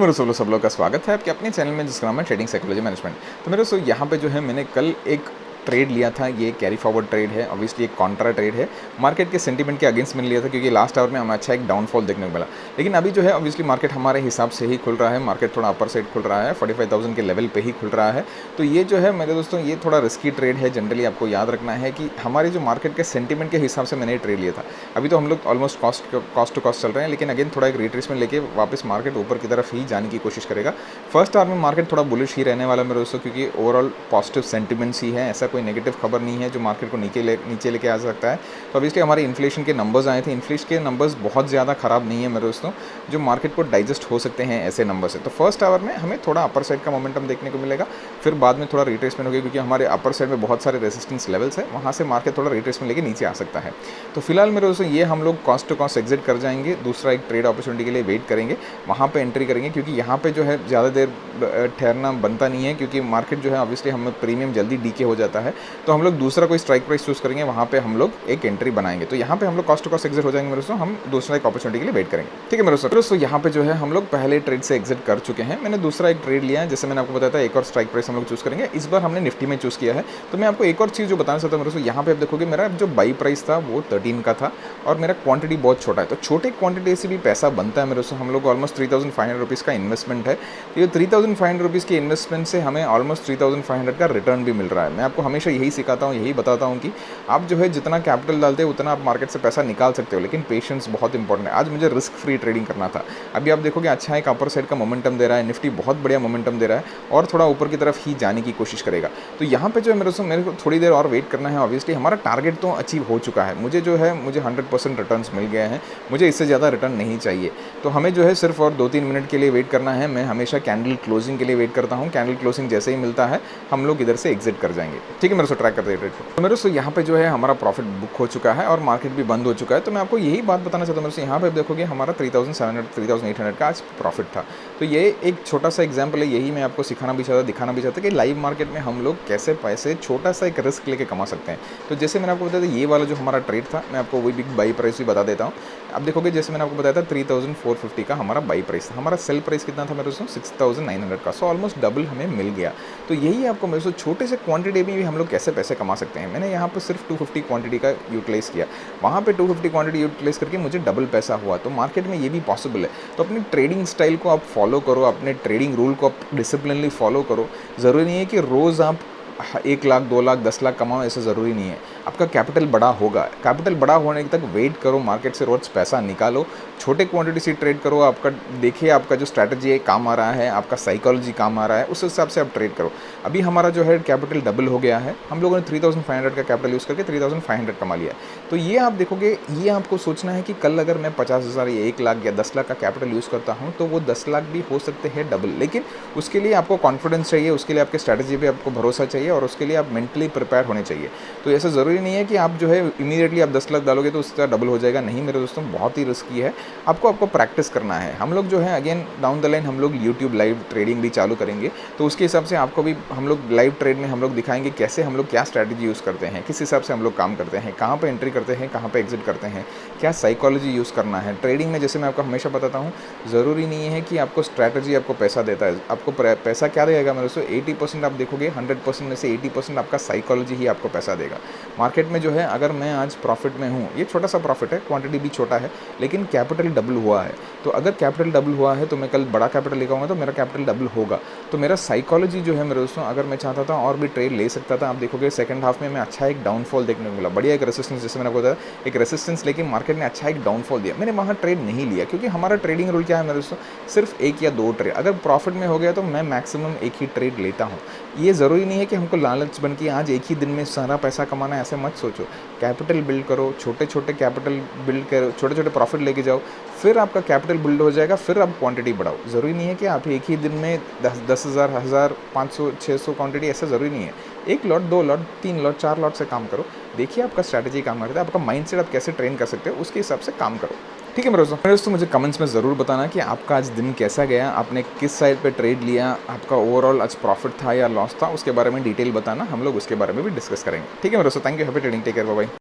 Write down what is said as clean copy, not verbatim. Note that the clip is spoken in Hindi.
मेरे सब लोग का स्वागत है आपके अपने चैनल में जिसका नाम है ट्रेडिंग साइकोलॉजी मैनेजमेंट। तो मेरे दोस्तों यहाँ पे जो है मैंने कल एक ट्रेड लिया था। ये कैरी फॉरवर्ड ट्रेड है, ऑब्वियसली एक कॉन्ट्रा ट्रेड है। मार्केट के सेंटीमेंट के अगेंस्ट मैंने लिया था क्योंकि लास्ट आवर में हमें अच्छा एक डाउनफॉल देखने को मिला। लेकिन अभी जो है ऑब्वियसली मार्केट हमारे हिसाब से ही खुल रहा है। मार्केट थोड़ा अपर साइड खुल रहा है, 45,000 के लेवल पे ही खुल रहा है। तो ये जो है मेरे दोस्तों ये थोड़ा रिस्की ट्रेड है। जनरली आपको याद रखना है कि हमारे जो मार्केट के सेंटीमेंट के हिसाब से मैंने ट्रेड लिया था। अभी तो हम लोग ऑलमोस्ट कॉस्ट टू कॉस्ट चल रहे हैं, लेकिन अगेन थोड़ा एक रिट्रेसमेंट लेके वापस मार्केट ऊपर की तरफ ही जाने की कोशिश करेगा। फर्स्ट आवर में मार्केट थोड़ा बुलिश ही रहने वाला है मेरे दोस्तों, क्योंकि ओवरऑल पॉजिटिव सेंटीमेंट्स ही है। ऐसा कोई नेगेटिव खबर नहीं है जो मार्केट को नीचे लेके आ सकता है। तो ऑब्वियसली हमारे इन्फ्लेशन के नंबर्स आए थे। इन्फ्लेशन के नंबर्स बहुत ज़्यादा ख़राब नहीं है मेरे दोस्तों, जो मार्केट को डाइजेस्ट हो सकते हैं ऐसे नंबर से। तो फर्स्ट आवर में हमें थोड़ा अपर साइड का मोमेंटम देखने को मिलेगा, फिर बाद में थोड़ा रिट्रेसमेंट होगी क्योंकि हमारे अपर साइड में बहुत सारे रेजिस्टेंस लेवल्स है, वहाँ से मार्केट थोड़ा रिट्रेसमेंट लेके नीचे आ सकता है। तो फिलहाल मेरे दोस्तों ये हम लोग कॉस्ट टू कॉस्ट एग्जिट कर जाएंगे। दूसरा एक ट्रेड अपॉर्चुनिटी के लिए वेट करेंगे, वहाँ पे एंट्री करेंगे, क्योंकि यहाँ पे जो है ज़्यादा देर ठहरना बनता नहीं है, क्योंकि मार्केट जो है ऑब्वियसली हमें प्रीमियम जल्दी डीके हो जाता है। तो हम लोग दूसरा कोई स्ट्राइक प्राइस चूज़ करेंगे, वहाँ पे हम लोग एक एंट्री बनाएंगे। तो यहाँ पे हम लोग कॉस्ट टू कॉस्ट एग्जिट हो जाएंगे मेरे दोस्तों। हम दूसरा एक अपॉर्चुनिटी के लिए वेट करेंगे, ठीक है मेरे दोस्तों। यहाँ पे जो है हम लोग पहले ट्रेड से एग्जिट कर चुके हैं। मैंने दूसरा एक ट्रेड लिया है, जैसे मैंने आपको बताया था एक और स्ट्राइक प्राइस हम लोग चूज़ करेंगे। इस बार हमने निफ्टी में चूज़ किया है। तो मैं आपको एक और चीज़ जो बताना चाहता हूँ मेरे दोस्तों, यहाँ पे आप देखोगे मेरा जो बाई प्राइस था वो 13 का था और मेरा क्वांटिटी बहुत छोटा है। तो छोटे क्वांटिटी से भी पैसा बनता है मेरे दोस्तों। हम लोग ऑलमोस्ट 3,500 रुपीज़ का इन्वेस्टमेंट है। तो ये 3,500 रुपीज़ के इन्वेस्टमेंट से हमें ऑलमोस्ट 3,500 का रिटर्न भी मिल रहा है। मैं आपको हमेशा यही सिखाता हूँ, यही बताता हूँ कि आप जो है जितना कैपिटल डालते हो उतना आप मार्केट से पैसा निकाल सकते हो, लेकिन पेशेंस बहुत इंपॉर्टेंट है। आज मुझे रिस्क फ्री ट्रेडिंग करना था। अभी आप देखोगे अच्छा एक अपर साइड का मोमेंटम दे रहा है, निफ्टी बहुत बढ़िया मोमेंटम दे रहा है और थोड़ा ऊपर की तरफ ही जाने की कोशिश करेगा। तो यहाँ पे जो है मेरे को थोड़ी देर और वेट करना है। ऑब्वियसली हमारा टारगेट तो अचीव हो चुका है। मुझे 100% रिटर्न्स मिल गए हैं, मुझे इससे ज़्यादा रिटर्न नहीं चाहिए। तो हमें जो है सिर्फ और 2-3 मिनट के लिए वेट करना है। मैं हमेशा कैंडल क्लोजिंग के लिए वेट करता हूँ। कैंडल क्लोजिंग जैसे ही मिलता है हम लोग इधर से एग्जिट कर जाएंगे, ठीक है मेरे दोस्तों। ट्रैक करते हैं ट्रेड को। तो मेरे दोस्तों यहाँ पे जो है हमारा प्रॉफिट बुक हो चुका है और मार्केट भी बंद हो चुका है। तो मैं आपको यही बात बताना चाहता हूँ मेरे दोस्तों, यहाँ पे देखोगे हमारा 3,700 3,800 का आज प्रॉफिट था। तो ये एक छोटा सा एग्जाम्पल है, यही मैं आपको सिखाना भी चाहता, दिखाना भी चाहता कि लाइव मार्केट में हम लोग कैसे पैसे छोटा सा एक रिस्क लेके कमा सकते हैं। तो जैसे मैंने आपको बताया था ये वाला जो हमारा ट्रेड था, मैं आपको वही बिग बाई प्राइस भी बता देता हूँ। अब देखोगे जैसे मैंने आपको बताया था 3,450 का हमारा बाई प्राइस था। हमारा सेल प्राइस कितना था मेरे दोस्तों 6,900 का। सो ऑलमोस्ट डबल हमें मिल गया। तो यही आपको मेरे दोस्तों छोटे से क्वांटिटी भी हम लोग कैसे पैसे कमा सकते हैं। मैंने यहाँ पर सिर्फ 250 क्वांटिटी का यूटिलाइज़ किया, वहाँ पे 250 क्वांटिटी यूटिलाइज़ करके मुझे डबल पैसा हुआ। तो मार्केट में ये भी पॉसिबल है। तो अपनी ट्रेडिंग स्टाइल को आप फॉलो करो, अपने ट्रेडिंग रूल को आप डिसिप्लिनली फॉलो करो। ज़रूरी नहीं है कि रोज़ आप 1 लाख 2 लाख 10 लाख कमाओ, ऐसा ज़रूरी नहीं है। आपका कैपिटल बड़ा होगा, कैपिटल बड़ा होने तक वेट करो, मार्केट से रोज़ पैसा निकालो, छोटे क्वांटिटी से ट्रेड करो। आपका देखिए आपका जो स्ट्रैटेजी है काम आ रहा है, आपका साइकोलॉजी काम आ रहा है, उस हिसाब से आप ट्रेड करो। अभी हमारा जो है कैपिटल डबल हो गया है। हम लोगों ने 3,500 का कैपिटल यूज़ करके 3,500 कमा लिया। तो ये आप देखोगे, ये आपको सोचना है कि कल अगर मैं 50,000 या 1 लाख या 10 लाख का कैपिटल यूज़ करता हूँ तो वो 10 लाख भी हो सकते हैं डबल। लेकिन उसके लिए आपको कॉन्फिडेंस चाहिए, उसके लिए आपके स्ट्रैटेजी पे आपको भरोसा चाहिए और उसके लिए आप मेंटली प्रिपेयर होने चाहिए। तो ऐसा ज़रूरी नहीं है कि आप जो है इमीडिएटली आप 10 लाख डालोगे तो उसका डबल हो जाएगा। नहीं मेरे दोस्तों, बहुत ही रिस्की है। आपको प्रैक्टिस करना है। हम लोग जो है अगेन डाउन द लाइन हम लोग यूट्यूब लाइव ट्रेडिंग भी चालू करेंगे। तो उसके हिसाब से आपको भी हम लोग लाइव ट्रेड में हम लोग दिखाएंगे कैसे हम लोग क्या स्ट्रैटेजी यूज़ करते हैं, किस हिसाब से हम लोग काम करते हैं, कहाँ पर एंट्री करते हैं, कहाँ पर एग्जिट करते हैं, क्या साइकोलॉजी यूज़ करना है ट्रेडिंग में। जैसे मैं आपको हमेशा बताता हूँ, ज़रूरी नहीं है कि आपको स्ट्रैटेजी आपको पैसा देता है। आपको पैसा क्या देगा मेरे दोस्तों, 80% आप देखोगे 100% में से 80% आपका साइकोलॉजी ही आपको पैसा देगा। मार्केट में जो है अगर मैं आज प्रॉफिट में हूँ, ये छोटा सा प्रॉफिट है, क्वांटिटी भी छोटा है, लेकिन कैपिटल डबल हुआ है। तो अगर कैपिटल डबल हुआ है तो मैं कल बड़ा कैपिटल लेकर आऊँगा तो मेरा कैपिटल डबल होगा। तो मेरा साइकोलॉजी जो है मेरे दोस्तों, अगर मैं चाहता था और भी ट्रेड ले सकता था। आप देखोगे सेकंड हाफ में मैं अच्छा एक डाउनफॉल देखने को मिला, बढ़िया एक रेसिस्टेंस, जैसे मैंने आपको बताया एक रेसिस्टेंस लेके मार्केट ने अच्छा एक डाउनफॉल दिया। मैंने वहाँ ट्रेड नहीं लिया क्योंकि हमारा ट्रेडिंग रूल क्या है मेरे दोस्तों, सिर्फ 1 या 2 ट्रेड। अगर प्रॉफिट में हो गया तो मैं मैक्सिमम 1 ही ट्रेड लेता हूँ। ये ज़रूरी नहीं है कि हमको लालच बन के आज एक ही दिन में सारा पैसा कमाना है, ऐसे मत सोचो। कैपिटल बिल्ड करो, छोटे छोटे कैपिटल बिल्ड करो, छोटे छोटे प्रॉफिट लेके जाओ, फिर आपका कैपिटल बिल्ड हो जाएगा, फिर आप क्वांटिटी बढ़ाओ। ज़रूरी नहीं है कि आप एक ही दिन में 10,000 1000 500 600 क्वांटिटी, ऐसा ज़रूरी नहीं है। 1 लॉट 2 लॉट 3 लॉट 4 लॉट से काम करो। देखिए आपका स्ट्रैटेजी काम करता है, आपका माइंडसेट आप कैसे ट्रेन कर सकते हो, उसके हिसाब से काम करो, ठीक है मेरे दोस्तों। मुझे कमेंट्स में ज़रूर बताना कि आपका आज दिन कैसा गया, आपने किस साइड पे ट्रेड लिया, आपका ओवरऑल आज प्रॉफिट था या लॉस था, उसके बारे में डिटेल बताना। हम लोग उसके बारे में भी डिस्कस करेंगे, ठीक है मेरे दोस्तों। Thank you, happy trading, take care, bye bye.